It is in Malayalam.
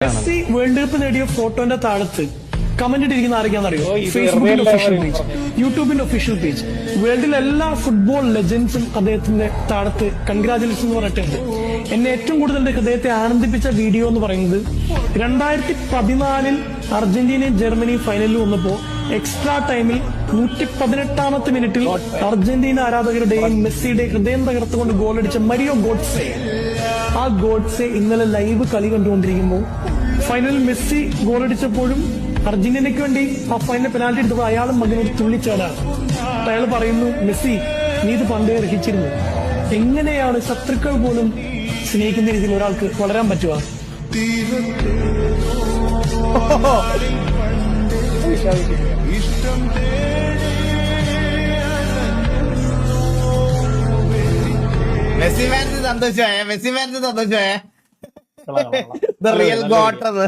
മെസ്സി വേൾഡ് കപ്പ് നേടിയ ഫോട്ടോന്റെ താഴത്ത് കമന്റ് ഇട്ടിരിക്കുന്ന ആരൊക്കെയാണെന്നറിയോ? ഫേസ്ബുക്കിന്റെ ഒഫീഷ്യൽ പേജ്, യൂട്യൂബിന്റെ ഒഫീഷ്യൽ പേജ്, വേൾഡിലെ എല്ലാ ഫുട്ബോൾ ലെജൻഡ്സും അദ്ദേഹത്തിന്റെ താഴത്ത് കൺഗ്രാജുലേഷൻ എന്ന് പറഞ്ഞിട്ടുണ്ട്. എന്നെ ഏറ്റവും കൂടുതൽ ഹൃദയത്തെ ആനന്ദിപ്പിച്ച വീഡിയോ എന്ന് പറയുന്നത് 2014 അർജന്റീനയും ജർമ്മനിയും ഫൈനലിൽ വന്നപ്പോ എക്സ്ട്രാ ടൈമിൽ 118ാമത്തെ മിനിറ്റിൽ അർജന്റീന ആരാധകരുടെയും മെസ്സിയുടെയും ഹൃദയം തകർത്തുകൊണ്ട് ഗോളടിച്ച മരിയോ ഗോഡ്സെ. ആ ഗോഡ്സെ ഇന്നലെ ലൈവ് കളി കണ്ടുകൊണ്ടിരിക്കുമ്പോൾ ഫൈനലിൽ മെസ്സി ഗോളടിച്ചപ്പോഴും അർജന്റീനയ്ക്ക് വേണ്ടി ആ ഫൈനൽ പെനാൽറ്റി എടുത്തപ്പോൾ അയാളും മകനോട് തുള്ളിച്ചാലാണ്. അയാൾ പറയുന്നു, മെസ്സി നീ ഇത് പണ്ടേ അർഹിച്ചിരുന്നു. എങ്ങനെയാണ് ശത്രുക്കൾ പോലും സ്നേഹിക്കുന്ന രീതിയിൽ ഒരാൾക്ക് വളരാൻ പറ്റുക? മെസ്സി ഫാൻസ് സന്തോഷമായ, മെസ്സി ഫാൻസ് സന്തോഷമായ. ദ റിയൽ ഗോട്ട് അത്.